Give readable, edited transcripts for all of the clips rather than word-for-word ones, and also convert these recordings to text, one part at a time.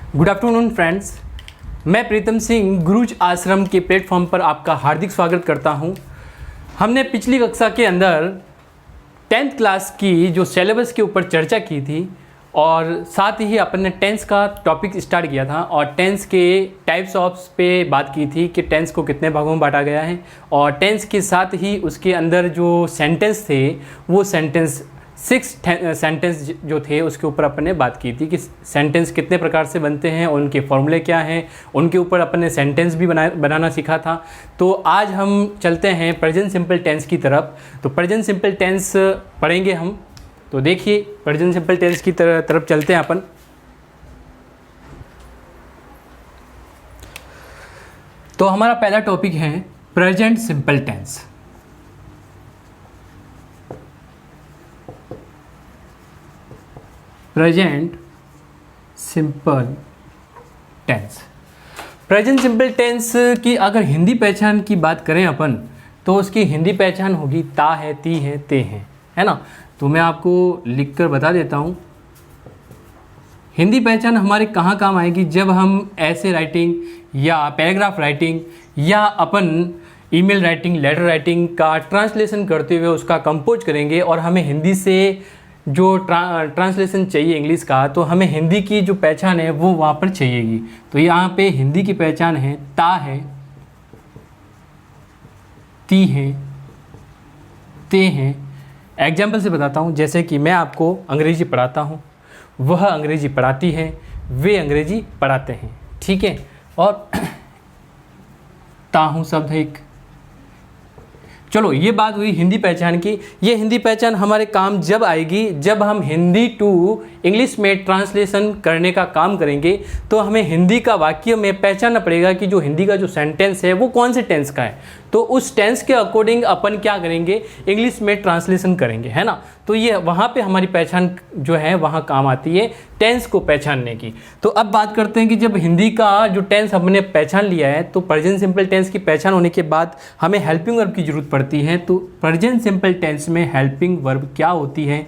Good afternoon friends, मैं प्रीतम सिंह गुरुज आश्रम के प्लेटफॉर्म पर आपका हार्दिक स्वागत करता हूं। हमने पिछली कक्षा के अंदर 10th क्लास की जो सिलेबस के ऊपर चर्चा की थी और साथ ही अपन ने टेंस का टॉपिक स्टार्ट किया था और टेंस के टाइप्स ऑफ पे बात की थी कि टेंस को कितने भागों में बांटा गया है और टेंस के साथ ही उसके अंदर जो सेंटेंस थे वो सेंटेंस 6 सेंटेंस जो थे उसके ऊपर अपन ने बात की थी कि सेंटेंस कितने प्रकार से बनते हैं, उनके फॉर्मूले क्या हैं, उनके ऊपर अपन ने सेंटेंस भी बनाना सीखा था। तो आज हम चलते हैं प्रेजेंट सिंपल टेंस की तरफ। तो प्रेजेंट सिंपल टेंस पढ़ेंगे हम। तो देखिए प्रेजेंट सिंपल टेंस की तरफ चलते हैं अपन। तो हमारा पहला टॉपिक है present simple tense. Present simple tense. Present simple tense की अगर हिंदी पहचान की बात करें अपन तो उसकी हिंदी पहचान होगी ता है, ती है, ते हैं, है ना। तो मैं आपको लिखकर बता देता हूँ। हिंदी पहचान हमारे कहाँ काम आएगी, जब हम ऐसे राइटिंग या पैराग्राफ राइटिंग या अपन ईमेल राइटिंग, लेटर राइटिंग का ट्रांसलेशन करते हुए उसका कंपोज करेंगे और हमें हिंदी से जो ट्रांसलेशन चाहिए इंग्लिश का, तो हमें हिंदी की जो पहचान है वो वहाँ पर चाहिएगी। तो यहाँ पे हिंदी की पहचान है ता है, ती है, ते हैं। एग्जाम्पल से बताता हूँ, जैसे कि मैं आपको अंग्रेजी पढ़ाता हूँ, वह अंग्रेजी पढ़ाती है, वे अंग्रेजी पढ़ाते हैं, ठीक है। और ताहू शब्द है एक। चलो ये बात हुई हिंदी पहचान की। ये हिंदी पहचान हमारे काम जब आएगी जब हम हिंदी टू इंग्लिश में ट्रांसलेशन करने का काम करेंगे। तो हमें हिंदी का वाक्य में पहचानना पड़ेगा कि जो हिंदी का जो सेंटेंस है वो कौन से टेंस का है। तो उस टेंस के अकॉर्डिंग अपन क्या करेंगे, इंग्लिश में ट्रांसलेशन करेंगे, है ना। तो ये वहाँ पे हमारी पहचान जो है वहाँ काम आती है टेंस को पहचानने की। तो अब बात करते हैं कि जब हिंदी का जो टेंस हमने पहचान लिया है तो प्रेजेंट सिंपल टेंस की पहचान होने के बाद हमें हेल्पिंग वर्ब की ज़रूरत पड़ती है। तो प्रेजेंट सिंपल टेंस में हेल्पिंग वर्ब क्या होती है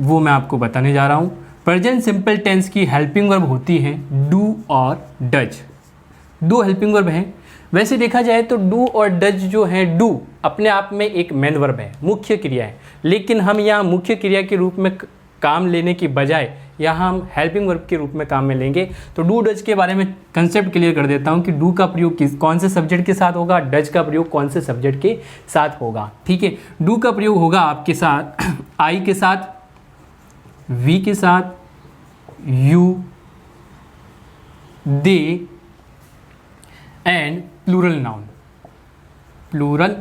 वो मैं आपको बताने जा रहा हूँ। प्रेजेंट सिंपल टेंस की हेल्पिंग वर्ब होती है डू और डज। दो हेल्पिंग वर्ब हैं। वैसे देखा जाए तो डू और डज जो है, डू अपने आप में एक मेन वर्ब है, मुख्य क्रिया है, लेकिन हम यहाँ मुख्य क्रिया के रूप में काम लेने की बजाय यहाँ हम हेल्पिंग वर्ब के रूप में काम में लेंगे। तो डू डज के बारे में कंसेप्ट क्लियर कर देता हूँ कि डू का प्रयोग कौन से सब्जेक्ट के साथ होगा, डज का प्रयोग कौन से सब्जेक्ट के साथ होगा, ठीक है। डू का प्रयोग होगा आपके साथ आई के साथ, वी के साथ, you, they and plural noun, plural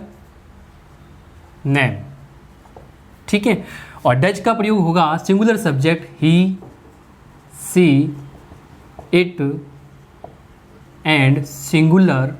name, ठीक है। और डज का प्रयोग होगा singular subject he, she, it and singular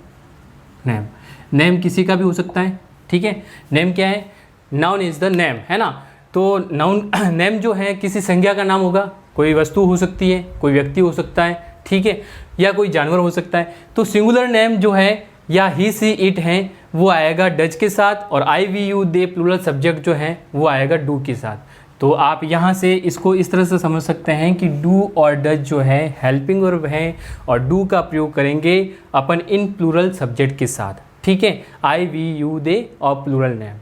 name. Name किसी का भी हो सकता है, ठीक है। नेम क्या है, नाउन इज द नेम, है ना। तो नाउन नेम जो है किसी संज्ञा का नाम होगा, कोई वस्तु हो सकती है, कोई व्यक्ति हो सकता है, ठीक है, या कोई जानवर हो सकता है। तो सिंगुलर नेम जो है या ही, सी, इट है वो आएगा डज के साथ और I, we, you, they plural subject जो है वो आएगा डू के साथ। तो आप यहाँ से इसको इस तरह से समझ सकते हैं कि डू और डज जो है हेल्पिंग वर्ब है और डू का प्रयोग करेंगे अपन इन प्लूरल सब्जेक्ट के साथ, ठीक है, आई, वी, यू, दे और प्लूरल नेम।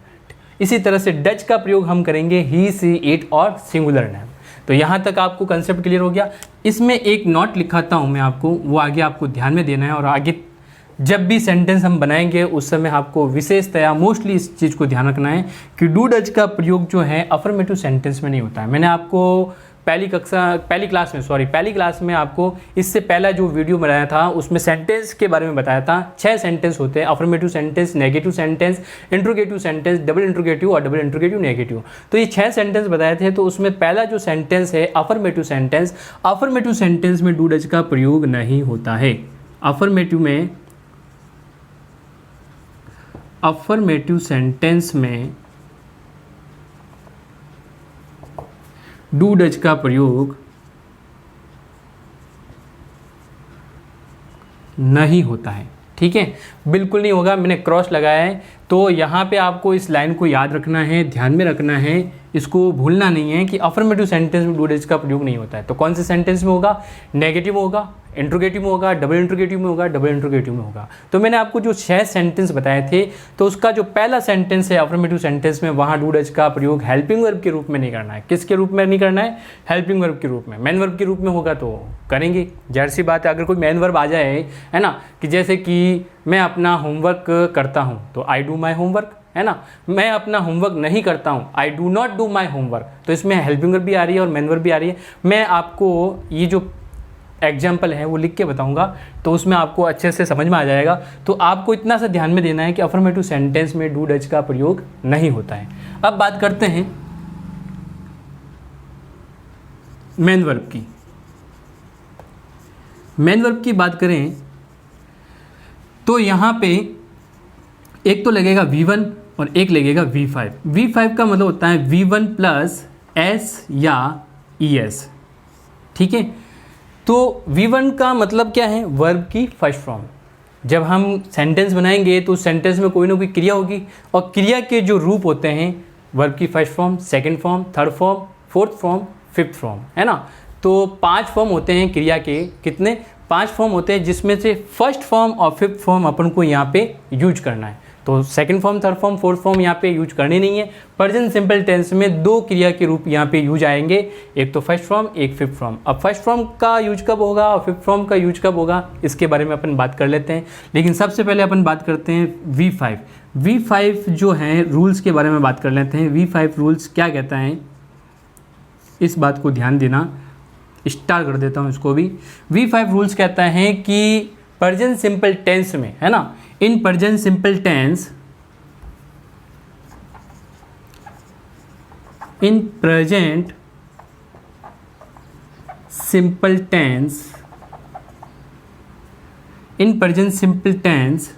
इसी तरह से डज का प्रयोग हम करेंगे ही, सी, इट और सिंगुलर नेम। तो यहाँ तक आपको कंसेप्ट क्लियर हो गया। इसमें एक नोट लिखाता हूँ मैं आपको, वो आगे आपको ध्यान में देना है और आगे जब भी सेंटेंस हम बनाएंगे उस समय आपको विशेषतया मोस्टली इस चीज़ को ध्यान रखना है कि डू डज का प्रयोग जो है अफर्मेटिव सेंटेंस में नहीं होता है। मैंने आपको पहली क्लास में आपको इससे पहला जो वीडियो बनाया था उसमें सेंटेंस के बारे में बताया था। 6 सेंटेंस होते हैं, affirmative sentence, negative sentence, interrogative sentence, double interrogative और डबल इंट्रोगेटिव नेगेटिव। तो ये 6 सेंटेंस बताए थे। तो उसमें पहला जो सेंटेंस है अफर्मेटिव सेंटेंस, अफर्मेटिव सेंटेंस में डू डज का प्रयोग नहीं होता है। अफर्मेटिव सेंटेंस में डू डज का प्रयोग नहीं होता है, ठीक है, बिल्कुल नहीं होगा। मैंने क्रॉस लगाया है। तो यहाँ पे आपको इस लाइन को याद रखना है, ध्यान में रखना है। इसको भूलना नहीं है कि अफर्मेटिव सेंटेंस में डू डज का प्रयोग नहीं होता है। तो कौन से सेंटेंस में होगा? नेगेटिव में होगा, इंट्रोगेटिव में होगा, डबल इंट्रोगेटिव में होगा, डबल इंट्रोगेटिव में होगा। तो मैंने आपको जो 6 सेंटेंस बताए थे, तो उसका जो पहला सेंटेंस है अफर्मेटिव सेंटेंस में, वहाँ डू डज का प्रयोग हेल्पिंग वर्ब के रूप में नहीं करना है। किसके रूप में नहीं करना है? हेल्पिंग वर्ब के रूप में। मेन वर्ब के रूप में होगा तो करेंगे, जाहिर सी बात है। अगर कोई मेन वर्ब आ जाए, है ना, कि जैसे कि मैं अपना होमवर्क करता हूँ, तो आई डू माई होमवर्क, है ना। मैं अपना होमवर्क नहीं करता हूँ, आई do not do my homework, तो इसमें हेल्पिंग वर्ब भी आ रही है और मेन वर्ब भी आ रही है। मैं आपको ये जो एग्जाम्पल है वो लिख के बताऊंगा, तो उसमें आपको अच्छे से समझ में आ जाएगा। तो आपको इतना सा ध्यान में देना है कि अफर्मेटिव सेंटेंस में डू डज का प्रयोग नहीं होता है। अब बात करते हैं मेन वर्ब की। मेन वर्ब की बात करें तो यहाँ पे एक तो लगेगा V1 और एक लगेगा V5। V5 का मतलब होता है V1 प्लस S या ES, ठीक है। तो V1 का मतलब क्या है? वर्ब की फर्स्ट फॉर्म। जब हम सेंटेंस बनाएंगे तो सेंटेंस में कोई ना कोई क्रिया होगी, और क्रिया के जो रूप होते हैं वर्ब की first form, second form, third form, fourth form, fifth form, है ना। तो 5 फॉर्म होते हैं क्रिया के। कितने? 5 फॉर्म होते हैं, जिसमें से फर्स्ट फॉर्म और फिफ्थ फॉर्म अपन को यहाँ पे यूज करना है। तो second form, third form, fourth form यहाँ पे यूज करनी नहीं है। प्रेजेंट सिंपल टेंस में 2 क्रिया के रूप यहाँ पे यूज आएंगे, एक तो फर्स्ट फॉर्म, एक फिफ्थ फॉर्म। अब फर्स्ट फॉर्म का यूज कब होगा और फिफ्थ फॉर्म का यूज कब होगा, इसके बारे में अपन बात कर लेते हैं। लेकिन सबसे पहले अपन बात करते हैं V5। V5 जो है रूल्स के बारे में बात कर लेते हैं। V5 रूल्स क्या कहता है, इस बात को ध्यान देना। स्टार्ट कर देता हूँ इसको भी। V5 रूल्स कहता है कि प्रेजेंट सिंपल टेंस में, है ना, in present simple tense, in present simple tense, in present simple tense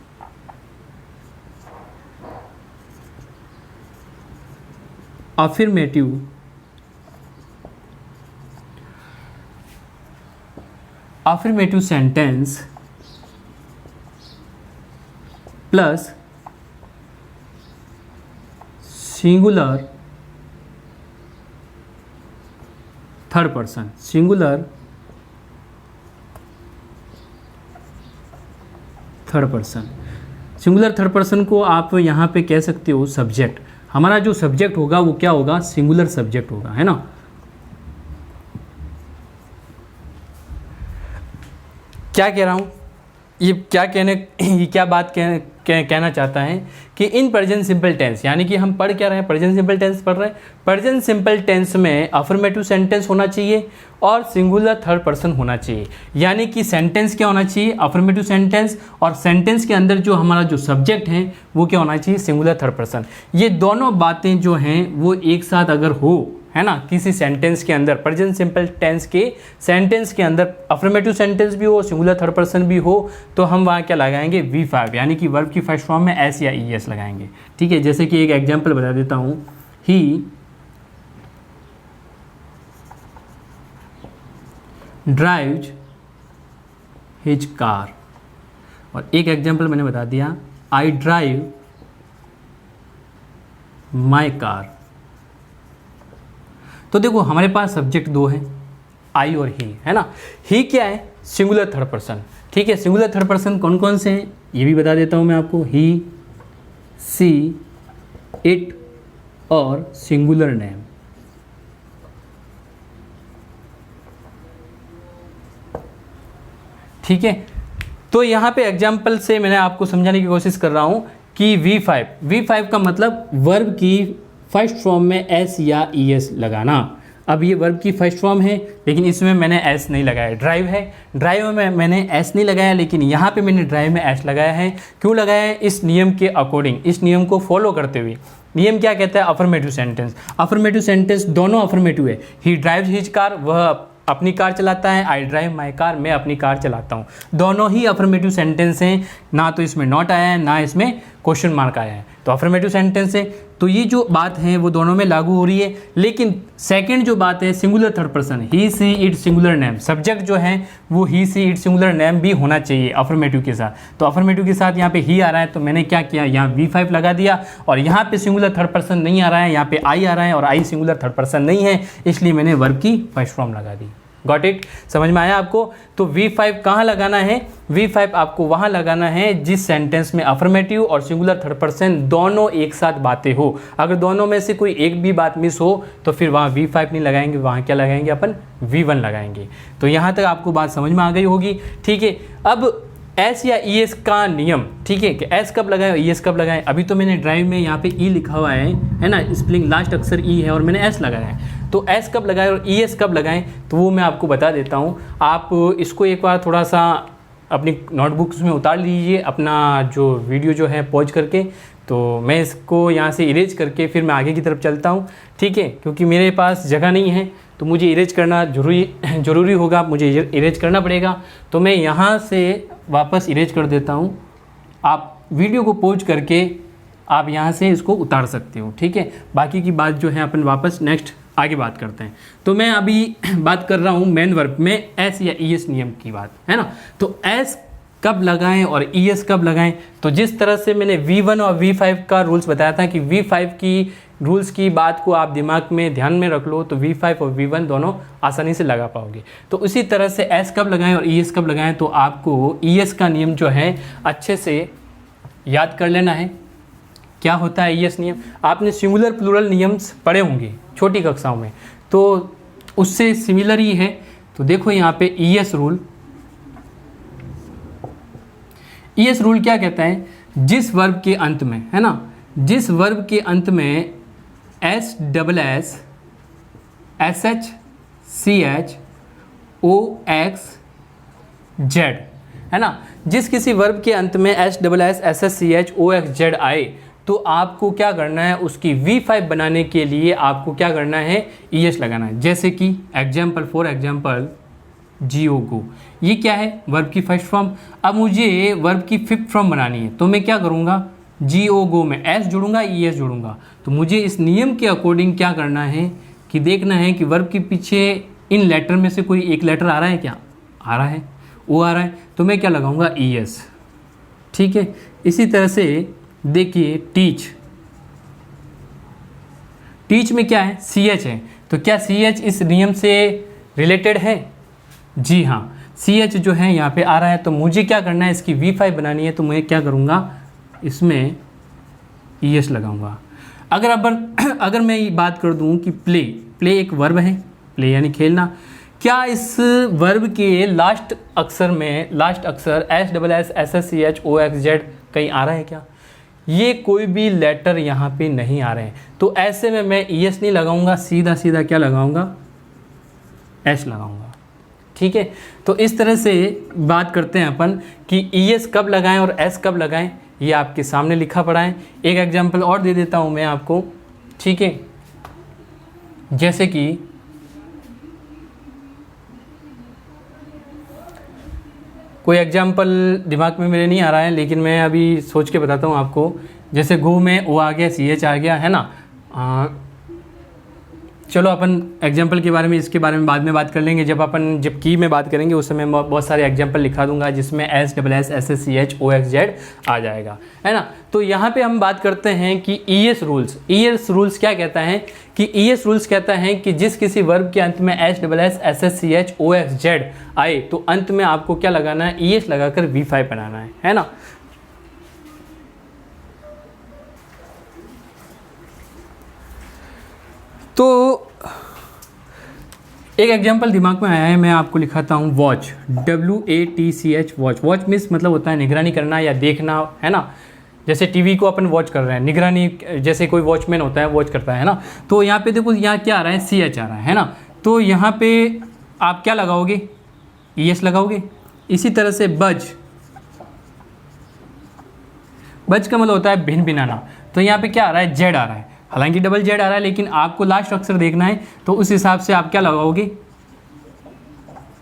affirmative sentence plus singular third person, singular third person. Singular third person को आप यहाँ पे कह सकते हो सब्जेक्ट। हमारा जो सब्जेक्ट होगा वो क्या होगा? सिंगुलर सब्जेक्ट होगा, है ना। क्या कह रहा हूँ? ये क्या बात कहना चाहता है कि इन प्रेजेंट सिंपल टेंस, यानी कि हम पढ़ क्या रहे हैं? प्रेजेंट सिंपल टेंस पढ़ रहे हैं। प्रेजेंट सिंपल टेंस में अफर्मेटिव सेंटेंस होना चाहिए और सिंगुलर थर्ड पर्सन होना चाहिए। यानी कि सेंटेंस क्या होना चाहिए? अफर्मेटिव सेंटेंस, और सेंटेंस के अंदर जो हमारा जो सब्जेक्ट है वो क्या होना चाहिए? Singular third person. ये दोनों बातें जो हैं वो एक साथ अगर हो, है ना, किसी सेंटेंस के अंदर, प्रेजेंट सिंपल टेंस के सेंटेंस के अंदर अफर्मेटिव सेंटेंस भी हो, सिंगुलर थर्ड पर्सन भी हो, तो हम वहाँ क्या लगाएंगे? V5, यानी कि वर्ब की फर्स्ट फॉर्म में S या ES लगाएंगे, ठीक है। जैसे कि एक एग्जांपल बता देता हूँ, ही ड्राइव्स हिज कार, और एक एग्जांपल मैंने बता दिया, आई ड्राइव माई कार। तो देखो हमारे पास सब्जेक्ट 2 हैं, आई और ही, है ना। ही क्या है? सिंगुलर थर्ड पर्सन, ठीक है। सिंगुलर थर्ड पर्सन कौन कौन से हैं ये भी बता देता हूँ मैं आपको। ही, सी, इट और सिंगुलर नेम। ठीक है। तो यहाँ पे एग्जाम्पल से मैंने आपको समझाने की कोशिश कर रहा हूँ कि V5 का मतलब वर्ब की फर्स्ट फॉर्म में S या ES लगाना। अब ये वर्ब की फर्स्ट फॉर्म है, लेकिन इसमें मैंने S नहीं लगाया। ड्राइव है, ड्राइव में मैंने S नहीं लगाया, लेकिन यहाँ पे मैंने ड्राइव में S लगाया है। क्यों लगाया है? इस नियम के अकॉर्डिंग, इस नियम को फॉलो करते हुए। नियम क्या कहता है? Affirmative sentence. अफर्मेटिव सेंटेंस दोनों अफर्मेटिव है। ही ड्राइव्स हिज कार, वह अपनी कार चलाता है। आई ड्राइव माई कार, मैं अपनी कार चलाता हूँ। दोनों ही अफर्मेटिव सेंटेंस हैं, ना तो इसमें नॉट आया है, ना इसमें क्वेश्चन मार्क आया है। तो अफर्मेटिव सेंटेंस है। तो ये जो बात है वो दोनों में लागू हो रही है। लेकिन सेकंड जो बात है singular third person, he she it singular name, subject जो है वो ही सी इट सिंगुलर नेम भी होना चाहिए अफर्मेटिव के साथ। तो अफर्मेटिव के साथ यहाँ पे ही आ रहा है तो मैंने क्या किया, यहाँ V5 लगा दिया। और यहाँ पे सिंगुलर थर्ड पर्सन नहीं आ रहा है, यहाँ पे आई आ रहा है और आई सिंगुलर थर्ड पर्सन नहीं है, इसलिए मैंने वर्ब की फर्स्ट फॉर्म लगा दी। गॉट इट, समझ में आया आपको। तो V5 कहाँ लगाना है, V5 आपको वहाँ लगाना है जिस सेंटेंस में अफर्मेटिव और सिंगुलर थर्ड पर्सन दोनों एक साथ बातें हो। अगर दोनों में से कोई एक भी बात मिस हो तो फिर वहाँ V5 नहीं लगाएंगे, वहाँ क्या लगाएंगे अपन, V1 लगाएंगे। तो यहाँ तक आपको बात समझ में आ गई होगी। ठीक है, अब एस या ई एस का नियम, ठीक है, कि एस कब लगाएं और ई एस कब लगाएं। अभी तो मैंने ड्राइव में यहाँ पे ई लिखा हुआ है ना, स्पेलिंग लास्ट अक्षर ई है और मैंने एस लगाया है। तो एस कब लगाएं और ई एस कब लगाएं तो वो मैं आपको बता देता हूँ। आप इसको एक बार थोड़ा सा अपनी नोटबुक्स में उतार लीजिए, अपना जो वीडियो जो है पॉज करके। तो मैं इसको यहाँ से इरेज करके फिर मैं आगे की तरफ चलता हूँ, ठीक है, क्योंकि मेरे पास जगह नहीं है तो मुझे इरेज करना ज़रूरी होगा, मुझे इरेज करना पड़ेगा। तो मैं यहाँ से वापस इरेज कर देता हूँ। आप वीडियो को पॉज करके आप यहाँ से इसको उतार सकते हो, ठीक है। बाकी की बात जो है अपन वापस नेक्स्ट आगे बात करते हैं। तो मैं अभी बात कर रहा हूँ मेन वर्ब में एस या ई एस नियम की बात, है ना। तो एस कब लगाएं और ई एस कब लगाएं, तो जिस तरह से मैंने V1 और V5 का रूल्स बताया था कि V5 की रूल्स की बात को आप दिमाग में ध्यान में रख लो तो V5 और V1 दोनों आसानी से लगा पाओगे। तो उसी तरह से एस कब लगाएं और ई एस कब लगाएं, तो आपको ई एस का नियम जो है अच्छे से याद कर लेना है। क्या होता है ई एस नियम, आपने सिंगुलर प्लूरल नियम्स पढ़े होंगे छोटी कक्षाओं में, तो उससे सिमिलर ही है। तो देखो यहाँ पे E S rule, E S rule क्या कहता है, जिस वर्ब के अंत में, है ना, जिस वर्ब के अंत में S double S S H C H O X Z, है ना, जिस किसी वर्ब के अंत में S double S S H C H O X Z आए तो आपको क्या करना है, उसकी V5 बनाने के लिए आपको क्या करना है, ई एस लगाना है। जैसे कि एग्जाम्पल फॉर एग्जाम्पल जियो गो, ये क्या है, वर्ब की फर्स्ट फॉर्म। अब मुझे वर्ब की फिफ्थ फॉर्म बनानी है तो मैं क्या करूँगा, जियो गो में एस जोड़ूंगा, ई एस जोड़ूंगा। तो मुझे इस नियम के अकॉर्डिंग क्या करना है कि देखना है कि वर्ब के पीछे इन लेटर में से कोई एक लेटर आ रहा है, क्या आ रहा है, ओ आ रहा है, तो मैं क्या लगाऊंगा, ई एस, ठीक है। इसी तरह से देखिए टीच, टीच में क्या है, सी एच है, तो क्या सी एच इस नियम से रिलेटेड है, जी हाँ, सी एच जो है यहाँ पे आ रहा है। तो मुझे क्या करना है, इसकी V5 बनानी है तो मैं क्या करूँगा, इसमें ई एस लगाऊंगा। अगर मैं ये बात कर दूं कि प्ले, प्ले एक वर्ब है, प्ले यानी खेलना, क्या इस वर्ब के लास्ट अक्षर में, लास्ट अक्षर S double S S S C H O X Z कहीं आ रहा है क्या, ये कोई भी लेटर यहाँ पे नहीं आ रहे हैं। तो ऐसे में मैं ई एस नहीं लगाऊंगा, सीधा सीधा क्या लगाऊंगा, एस लगाऊंगा, ठीक है। तो इस तरह से बात करते हैं अपन कि ई एस कब लगाएं और एस कब लगाएं, ये आपके सामने लिखा पड़ा है। एक एग्जांपल और दे देता हूँ मैं आपको, ठीक है। जैसे कि कोई एग्जांपल दिमाग में मेरे नहीं आ रहा है लेकिन मैं अभी सोच के बताता हूँ आपको। जैसे गो में ओ आ गया, सी एच आ गया, है ना। चलो अपन एग्जाम्पल के बारे में, इसके बारे में बाद में बात कर लेंगे, जब की में बात करेंगे उस समय बहुत सारे एग्जाम्पल लिखा दूंगा जिसमें S double S S S C H O X Z आ जाएगा, है ना। तो यहाँ पे हम बात करते हैं कि E S rules, E S rules क्या कहता है कि ई एस रूल्स कहता है कि जिस किसी वर्ब के अंत में S double S S S C H O X Z आए तो अंत में आपको क्या लगाना है, ई एस लगाकर V5 बनाना है ना। तो एक एग्जांपल दिमाग में आया है, मैं आपको लिखाता हूँ, watch, WATCH, watch. Watch means मतलब होता है निगरानी करना या देखना, है ना। जैसे टीवी को अपन वॉच कर रहे हैं, निगरानी, जैसे कोई वॉचमैन होता है वॉच करता है ना। तो यहाँ पे देखो, यहाँ क्या आ रहा है, CH आ रहा है ना। तो यहाँ पे आप क्या लगाओगे, ES लगाओगे। इसी तरह से बज, बज का मतलब होता है भिन भिनाना। तो यहाँ पे क्या आ रहा है, जेड आ रहा है, हालांकि डबल जेड आ रहा है लेकिन आपको लास्ट अक्षर देखना है तो उस हिसाब से आप क्या लगाओगे,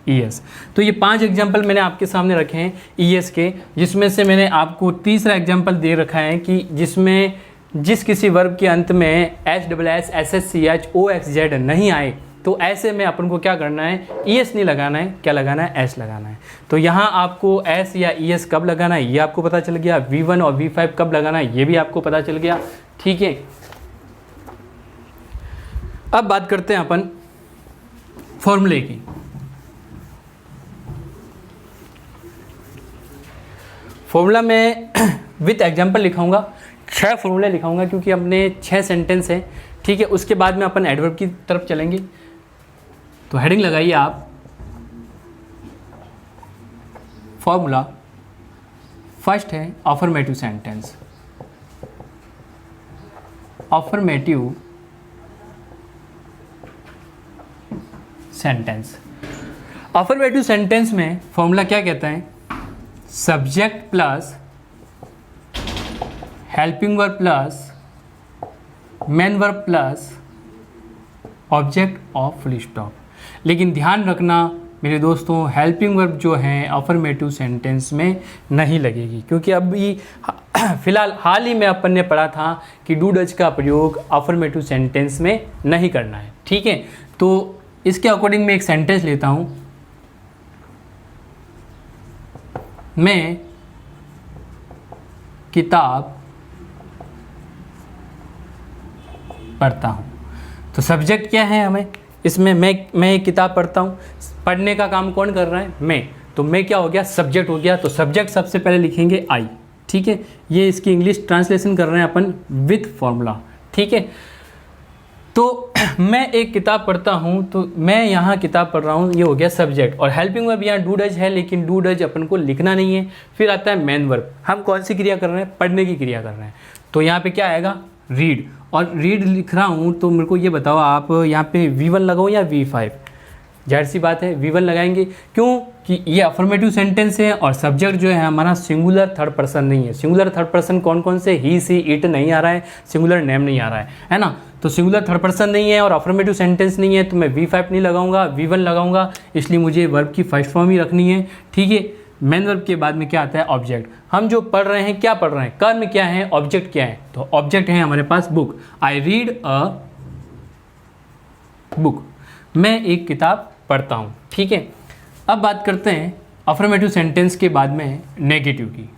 ES। तो ये 5 एग्जाम्पल मैंने आपके सामने रखे हैं ES के, जिसमें से मैंने आपको तीसरा एग्जाम्पल दे रखा है कि जिसमें जिस किसी वर्ब के अंत में H double S S S C H O X Z नहीं आए, तो ऐसे में अपन को क्या करना है, ई एस नहीं लगाना है, क्या लगाना है, एस लगाना है। तो यहाँ आपको एस या ई एस कब लगाना है ये आपको पता चल गया, V1 और V5 कब लगाना है ये भी आपको पता चल गया, ठीक है। अब बात करते हैं अपन फॉर्मूले की। फॉर्मूला में विथ एग्जाम्पल लिखाऊंगा, 6 फॉर्मूले लिखाऊंगा क्योंकि अपने 6 सेंटेंस हैं, ठीक है। उसके बाद में अपन एडवर्ब की तरफ चलेंगे। तो हेडिंग लगाइए आप, फॉर्मूला। फर्स्ट है affirmative sentence. Affirmative sentence, affirmative sentence में फॉर्मूला क्या कहता है, subject plus helping verb plus main verb plus object of full stop. लेकिन ध्यान रखना मेरे दोस्तों, हेल्पिंग वर्ब जो है अफर्मेटिव सेंटेंस में नहीं लगेगी, क्योंकि अभी फिलहाल हाल ही में अपन ने पढ़ा था कि डू डज का प्रयोग अफर्मेटिव सेंटेंस में नहीं करना है, ठीक है। तो इसके अकॉर्डिंग मैं एक सेंटेंस लेता हूं, मैं किताब पढ़ता हूँ। तो सब्जेक्ट क्या है हमें इसमें, मैं एक किताब पढ़ता हूँ। पढ़ने का काम कौन कर रहा है, मैं। तो मैं क्या हो गया, सब्जेक्ट हो गया। तो सब्जेक्ट सबसे पहले लिखेंगे आई, ठीक है। ये इसकी इंग्लिश ट्रांसलेशन कर रहे हैं अपन विथ फॉर्मूला, ठीक है। तो मैं एक किताब पढ़ता हूँ, तो मैं यहाँ किताब पढ़ रहा हूँ, ये हो गया सब्जेक्ट। और हेल्पिंग वर्ब यहाँ डू डज है, लेकिन डू डज अपन को लिखना नहीं है। फिर आता है मेन वर्ब, हम कौन सी क्रिया कर रहे हैं, पढ़ने की क्रिया कर रहे हैं। तो यहाँ पे क्या आएगा, रीड। और रीड लिख रहा हूँ, तो मेरे को ये बताओ आप यहाँ पे V1 लगाओ या V5। जाहिर सी बात है V1 लगाएंगे, क्यों कि ये अफर्मेटिव सेंटेंस है और सब्जेक्ट जो है हमारा सिंगुलर थर्ड पर्सन नहीं है। सिंगुलर थर्ड पर्सन कौन कौन से, ही सी इट नहीं आ रहा है, सिंगुलर नेम नहीं आ रहा है ना। तो सिंगुलर थर्ड पर्सन नहीं है और अफर्मेटिव सेंटेंस नहीं है, तो मैं V5 नहीं लगाऊंगा, V1 लगाऊंगा। इसलिए मुझे वर्ब की फर्स्ट फॉर्म ही रखनी है, ठीक है। मेन वर्ब के बाद में क्या आता है, ऑब्जेक्ट। हम जो पढ़ रहे हैं क्या पढ़ रहे हैं, कर्म क्या है, ऑब्जेक्ट क्या है। तो ऑब्जेक्ट है हमारे पास book, I read a book, मैं एक किताब पढ़ता हूँ, ठीक है। अब बात करते हैं अफर्मेटिव सेंटेंस के बाद में नेगेटिव की।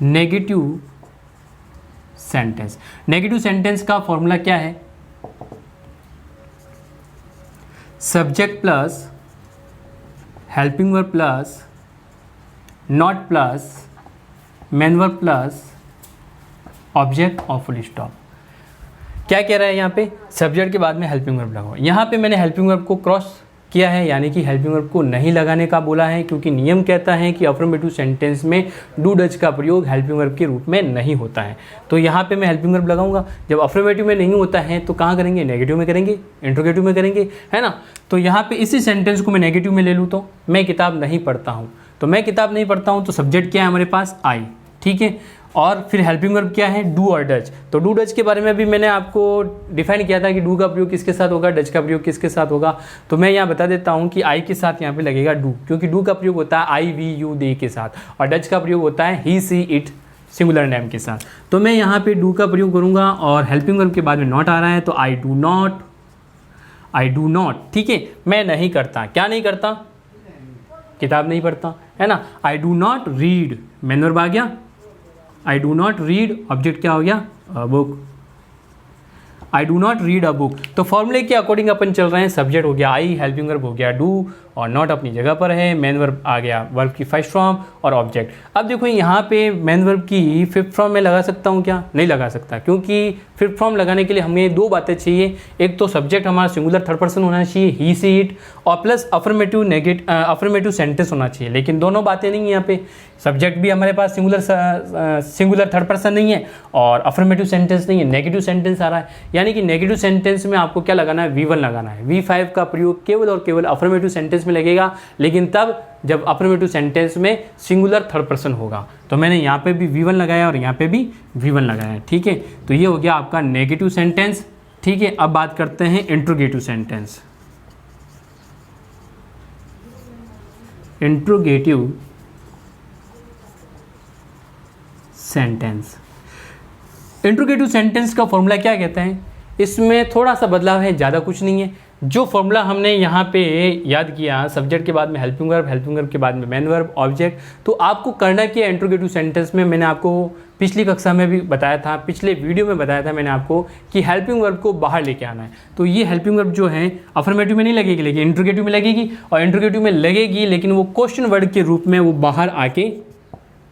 नेगेटिव सेंटेंस, नेगेटिव सेंटेंस का फॉर्मूला क्या है, subject plus helping verb plus not plus main verb plus object of full stop. क्या कह रहा है यहाँ पे, सब्जेक्ट के बाद में हेल्पिंग वर्ब लगाओ। यहाँ पे मैंने हेल्पिंग वर्ब को क्रॉस किया है, यानी कि हेल्पिंग वर्ब को नहीं लगाने का बोला है, क्योंकि नियम कहता है कि अफर्मेटिव सेंटेंस में डू डज का प्रयोग हेल्पिंग वर्ब के रूप में नहीं होता है। तो यहाँ पे मैं हेल्पिंग वर्ब लगाऊंगा। जब अफर्मेटिव में नहीं होता है तो कहाँ करेंगे, नेगेटिव में करेंगे, इंट्रोगेटिव में करेंगे, है ना। तो यहाँ पे इसी सेंटेंस को मैं नेगेटिव में ले लूँ, तो मैं किताब नहीं पढ़ता हूँ। तो मैं किताब नहीं पढ़ता हूँ, तो सब्जेक्ट क्या है हमारे पास, आई, ठीक है। और फिर हेल्पिंग वर्ब क्या है, डू और डज। तो डू डज के बारे में भी मैंने आपको डिफाइन किया था कि डू का प्रयोग किसके साथ होगा, डज का प्रयोग किसके साथ होगा। तो मैं यहाँ बता देता हूँ कि आई के साथ यहाँ पे लगेगा डू, क्योंकि डू का प्रयोग होता है आई वी यू दे के साथ, और डज का प्रयोग होता है ही सी इट सिंगुलर नेम के साथ। तो मैं यहाँ पे डू का प्रयोग करूँगा और हेल्पिंग वर्ब के बाद में नॉट आ रहा है, तो आई डू नॉट, ठीक है। मैं नहीं करता, क्या नहीं करता, किताब नहीं पढ़ता, है ना। I do not read, main verb आ गया, I do not read, object क्या हो गया, a book. I do not read a book. तो फॉर्मूले के अकॉर्डिंग अपन चल रहे हैं, सब्जेक्ट हो गया आई, हेल्पिंग वर्ब हो गया डू, और नॉट अपनी जगह पर है, मेन वर्ब आ गया वर्ब की फर्स्ट फॉर्म और ऑब्जेक्ट। अब देखो यहाँ पे मेन वर्ब की फिफ्थ फॉर्म में लगा सकता हूँ क्या, नहीं लगा सकता, क्योंकि फिफ्थ फॉर्म लगाने के लिए हमें दो बातें चाहिए। एक तो सब्जेक्ट हमारा सिंगुलर थर्ड पर्सन होना चाहिए, ही सी इट, और प्लस अफर्मेटिव सेंटेंस होना चाहिए। लेकिन दोनों बातें नहीं है यहाँ पे, सब्जेक्ट भी हमारे पास सिंगुलर थर्ड पर्सन नहीं है और अफर्मेटिव सेंटेंस नहीं है, नेगेटिव सेंटेंस आ रहा है। यानी कि नेगेटिव सेंटेंस में आपको क्या लगाना है, V1 लगाना है। V5 का प्रयोग केवल और केवल अफर्मेटिव सेंटेंस में लगेगा, लेकिन तब जब अफर्मेटिव सेंटेंस में सिंगुलर थर्ड पर्सन होगा। तो मैंने यहाँ पे भी V1 लगाया और यहाँ पे भी V1 लगाया, ठीक है। तो ये हो गया आपका नेगेटिव सेंटेंस, ठीक है। अब बात करते हैं interrogative sentence. Interrogative sentence. Interrogative sentence का फॉर्मूला क्या कहते हैं, इसमें थोड़ा सा बदलाव है, ज़्यादा कुछ नहीं है। जो फॉर्मूला हमने यहाँ पे याद किया, सब्जेक्ट के बाद में हेल्पिंग वर्ब, हेल्पिंग वर्ब के बाद में मेन वर्ब, ऑब्जेक्ट, तो आपको करना क्या है इंट्रोगेटिव सेंटेंस में, मैंने आपको पिछली कक्षा में भी बताया था, पिछले वीडियो में बताया था मैंने आपको कि हेल्पिंग वर्ब को बाहर लेके आना है। तो ये हेल्पिंग वर्ब जो है अफर्मेटिव में नहीं लगेगी, लेकिन इंट्रोगेटिव में लगेगी, और इंट्रोगेटिव में लगेगी लेकिन वो क्वेश्चन वर्ड के रूप में वो बाहर आके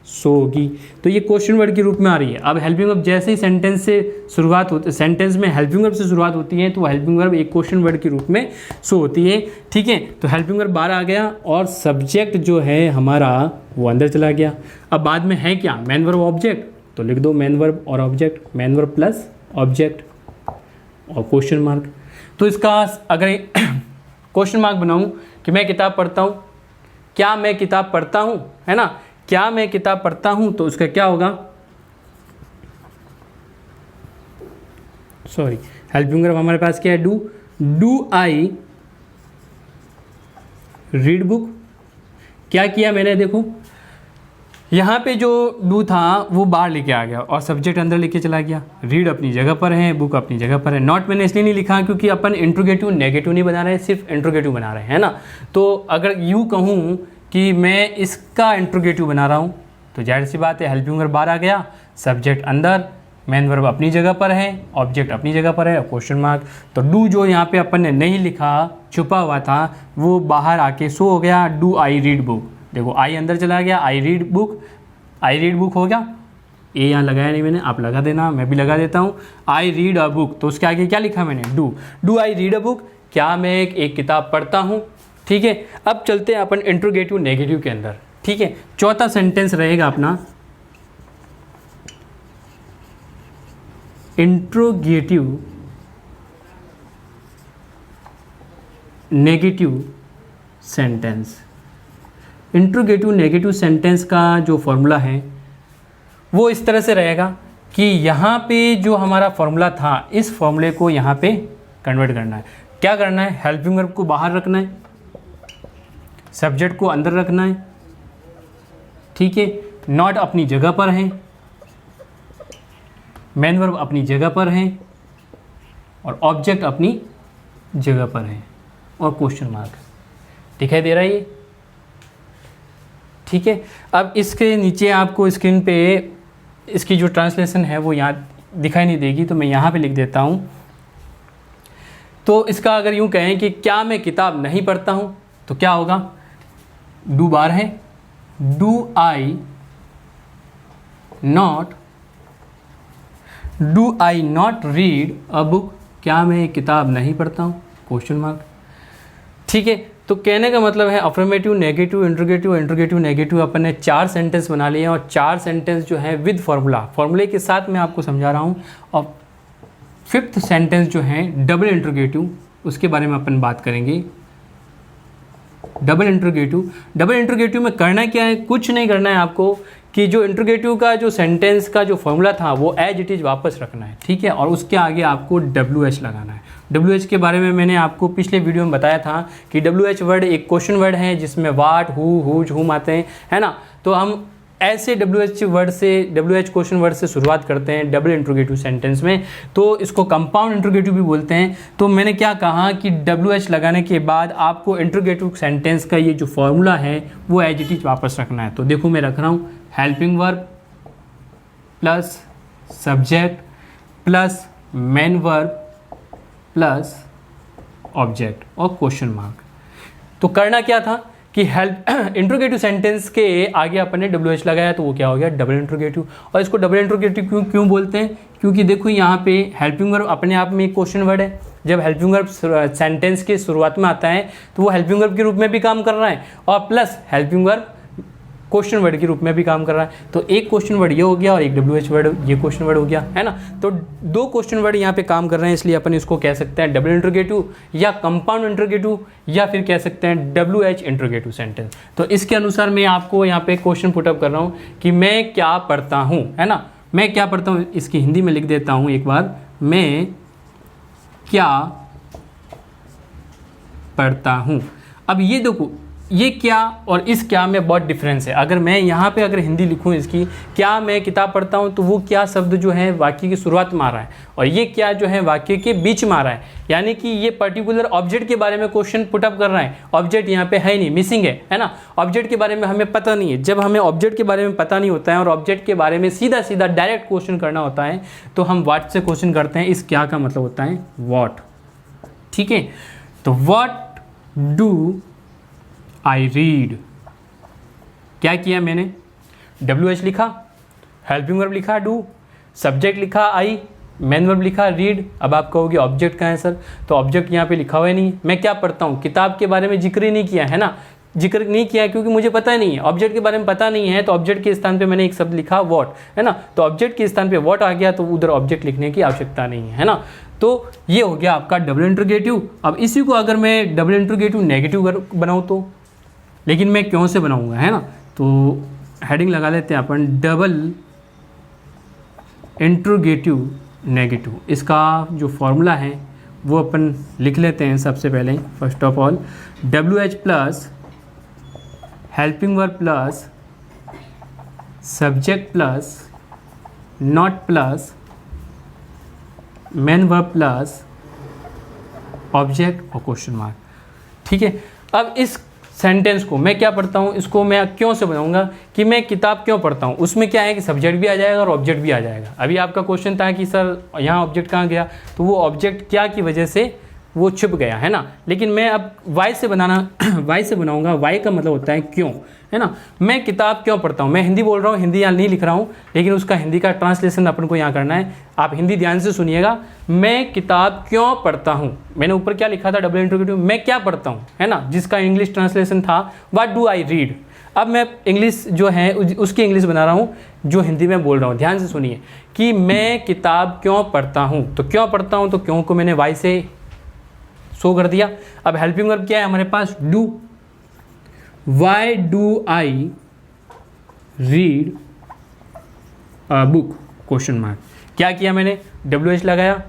सो होगी। तो ये क्वेश्चन वर्ड के रूप में आ रही है। अब हेल्पिंग वर्ब जैसे ही सेंटेंस से शुरुआत होती, सेंटेंस में हेल्पिंग वर्ब से शुरुआत होती है तो हेल्पिंग वर्ब एक क्वेश्चन वर्ड के रूप में सो होती है। ठीक है, तो हेल्पिंग वर्ब बाहर आ गया और सब्जेक्ट जो है हमारा वो अंदर चला गया। अब बाद में है क्या, मेन वर्ब ऑब्जेक्ट, तो लिख दो मेन वर्ब और object, main verb plus object और क्वेश्चन मार्क। तो इसका अगर क्वेश्चन मार्क बनाऊं कि मैं किताब पढ़ता हूं, क्या मैं किताब पढ़ता हूं, है ना, क्या मैं किताब पढ़ता हूं, तो उसका क्या होगा, सॉरी हेल्पिंग वर्ब हमारे पास क्या है, डू आई रीड बुक। क्या किया मैंने, देखो यहाँ पे जो डू था वो बाहर लेके आ गया और सब्जेक्ट अंदर लेके चला गया। रीड अपनी जगह पर है, बुक अपनी जगह पर है। नॉट मैंने इसलिए नहीं लिखा क्योंकि अपन इंट्रोगेटिव नेगेटिव नहीं बना रहे, सिर्फ इंट्रोगेटिव बना रहे हैं, है ना। तो अगर यूँ कहूँ कि मैं इसका इंट्रोगेटिव बना रहा हूँ तो जाहिर सी बात है हेल्पिंग वर्ब बाहर आ गया, सब्जेक्ट अंदर, मेन वर्ब अपनी जगह पर है, ऑब्जेक्ट अपनी जगह पर है और क्वेश्चन मार्क। तो डू जो यहाँ पे अपन ने नहीं लिखा, छुपा हुआ था, वो बाहर आके सो हो गया, डू आई रीड बुक। देखो आई अंदर चला गया, आई रीड बुक हो गया। ए यहाँ लगाया नहीं मैंने, आप लगा देना, मैं भी लगा देता हूँ। आई रीड अ बुक, तो उसके आगे क्या लिखा मैंने, do I read a book, क्या मैं एक किताब पढ़ता हूँ। ठीक है, अब चलते हैं अपन इंट्रोगेटिव नेगेटिव के अंदर। ठीक है, चौथा सेंटेंस रहेगा अपना interrogative negative sentence. Interrogative negative sentence का जो फॉर्मूला है वो इस तरह से रहेगा कि यहाँ पे जो हमारा फॉर्मूला था, इस फॉर्मूले को यहाँ पे कन्वर्ट करना है। क्या करना है, हेल्पिंग वर्ब को बाहर रखना है, सब्जेक्ट को अंदर रखना है। ठीक है, नॉट अपनी जगह पर है, मेन वर्ब अपनी जगह पर है और ऑब्जेक्ट अपनी जगह पर है और क्वेश्चन मार्क दिखाई दे रहा है ये। ठीक है, अब इसके नीचे आपको स्क्रीन पे इसकी जो ट्रांसलेशन है वो यहाँ दिखाई नहीं देगी, तो मैं यहाँ पे लिख देता हूँ। तो इसका अगर यूँ कहें कि क्या मैं किताब नहीं पढ़ता हूँ, तो क्या होगा, डू बार है, do I not read a book, क्या मैं एक किताब नहीं पढ़ता हूँ, क्वेश्चन मार्क। ठीक है, तो कहने का मतलब है अफर्मेटिव, नेगेटिव, इंट्रोगेटिव नेगेटिव अपन ने 4 सेंटेंस बना लिए हैं और 4 सेंटेंस जो है विद फॉर्मूले के साथ मैं आपको समझा रहा हूँ। और 5th सेंटेंस जो है डबल इंट्रोगेटिव, उसके बारे में अपन बात करेंगे। डबल इंट्रोगेटिव में करना क्या है, कुछ नहीं करना है आपको कि जो इंट्रोगेटिव का जो सेंटेंस का जो फॉर्मूला था वो एज इट इज़ वापस रखना है। ठीक है, और उसके आगे आपको WH लगाना है। WH के बारे में मैंने आपको पिछले वीडियो में बताया था कि WH वर्ड एक क्वेश्चन वर्ड है जिसमें वाट, हु, हुज, हुम आते हैं, है ना। तो हम ऐसे WH क्वेश्चन वर्ड से शुरुआत करते हैं डबल इंट्रोगेटिव सेंटेंस में, तो इसको कंपाउंड इंट्रोगेटिव भी बोलते हैं। तो मैंने क्या कहा कि WH लगाने के बाद आपको इंट्रोगेटिव सेंटेंस का ये जो फॉर्मूला है वो एज इट इज वापस रखना है। तो देखो मैं रख रहा हूँ helping verb plus subject plus main verb plus object और क्वेश्चन मार्क। तो करना क्या था कि इंट्रोगेटिव सेंटेंस के आगे अपन ने WH लगाया, तो वो क्या हो गया, डबल इंट्रोगेटिव। और इसको डबल इंट्रोगेटिव क्यों बोलते हैं, क्योंकि देखो यहाँ पे हेल्पिंग वर्ब अपने आप में एक क्वेश्चन वर्ड है। जब हेल्पिंग वर्ब सेंटेंस के शुरुआत में आता है तो वो हेल्पिंग वर्ब के रूप में भी काम कर रहा है और plus helping verb question word के रूप में भी काम कर रहा है। तो एक क्वेश्चन वर्ड ये हो गया और एक WH वर्ड ये क्वेश्चन वर्ड हो गया, है ना। तो 2 क्वेश्चन वर्ड यहाँ पे काम कर रहे हैं, इसलिए अपन इसको कह सकते हैं डबल इंट्रोगेटिव या कंपाउंड इंट्रोगेटिव या फिर कह सकते हैं WH इंट्रोगेटिव सेंटेंस। तो इसके अनुसार मैं आपको यहाँ पे क्वेश्चन पुटअप कर रहा हूँ कि मैं क्या पढ़ता हूँ, है ना। मैं क्या पढ़ता हूँ, इसकी हिंदी में लिख देता हूँ एक बार, मैं क्या पढ़ता हूँ। अब ये देखो ये क्या और इस क्या में बहुत डिफरेंस है। अगर मैं यहाँ पे अगर हिंदी लिखूँ इसकी, क्या मैं किताब पढ़ता हूँ, तो वो क्या शब्द जो है वाक्य की शुरुआत में आ रहा है, और ये क्या जो है वाक्य के बीच में आ रहा है। यानी कि ये पर्टिकुलर ऑब्जेक्ट के बारे में क्वेश्चन पुटअप कर रहा है। ऑब्जेक्ट यहाँ पे है नहीं, मिसिंग है ना। ऑब्जेक्ट के बारे में हमें पता नहीं है। जब हमें ऑब्जेक्ट के बारे में पता नहीं होता है और ऑब्जेक्ट के बारे में सीधा सीधा डायरेक्ट क्वेश्चन करना होता है, तो हम व्हाट से क्वेश्चन करते हैं। इस क्या का मतलब होता है व्हाट। ठीक है, तो व्हाट डू आई रीड, क्या किया मैंने, WH लिखा, हेल्पिंग वर्ब लिखा डू, सब्जेक्ट लिखा आई, मेन वर्ब लिखा रीड। अब आप कहोगे ऑब्जेक्ट कहाँ है सर, तो ऑब्जेक्ट यहाँ पे लिखा हुआ ही नहीं। मैं क्या पढ़ता हूँ, किताब के बारे में जिक्र ही नहीं किया है ना, जिक्र नहीं किया है क्योंकि मुझे पता नहीं है, ऑब्जेक्ट के बारे में पता नहीं है। तो ऑब्जेक्ट के स्थान पे मैंने एक शब्द लिखा व्हाट, है ना, तो ऑब्जेक्ट के स्थान पे व्हाट आ गया, तो उधर ऑब्जेक्ट लिखने की आवश्यकता नहीं है ना। तो ये हो गया आपका डबल इंटरोगेटिव। अब इसी को अगर मैं डबल इंटरोगेटिव नेगेटिव बनाऊँ तो, लेकिन मैं क्यों से बनाऊंगा, है ना, तो हेडिंग लगा लेते हैं अपन डबल इंटरोगेटिव नेगेटिव। इसका जो फॉर्मूला है वो अपन लिख लेते हैं सबसे पहले। First of all WH plus helping verb plus subject plus not plus main verb plus object और क्वेश्चन मार्क। ठीक है, अब इस सेंटेंस को मैं क्या पढ़ता हूँ, इसको मैं क्यों से बनाऊंगा कि मैं किताब क्यों पढ़ता हूँ। उसमें क्या है कि सब्जेक्ट भी आ जाएगा और ऑब्जेक्ट भी आ जाएगा। अभी आपका क्वेश्चन था कि सर यहाँ ऑब्जेक्ट कहाँ गया, तो वो ऑब्जेक्ट क्या की वजह से वो छुप गया, है ना। लेकिन मैं अब वाई से बनाऊंगा। वाई का मतलब होता है क्यों, है ना। मैं किताब क्यों पढ़ता हूँ, मैं हिंदी बोल रहा हूँ, हिंदी यहाँ नहीं लिख रहा हूँ, लेकिन उसका हिंदी का ट्रांसलेशन अपन को यहाँ करना है। आप हिंदी ध्यान से सुनिएगा। मैं किताब क्यों पढ़ता हूँ, मैंने ऊपर क्या लिखा था डबल इंटरोगेटिव, मैं क्या पढ़ता हूँ, है ना, जिसका इंग्लिश ट्रांसलेशन था व्हाट डू आई रीड। अब मैं इंग्लिश जो है उसकी इंग्लिश बना रहा हूँ जो हिंदी में बोल रहा हूँ। ध्यान से सुनिए कि मैं किताब क्यों पढ़ता हूँ, तो क्यों पढ़ता हूँ, तो क्यों को मैंने वाई से शो कर दिया। अब हेल्पिंग वर्ब क्या है हमारे पास, do. Why do I read a book, question mark. क्या किया मैंने, WH लगाया,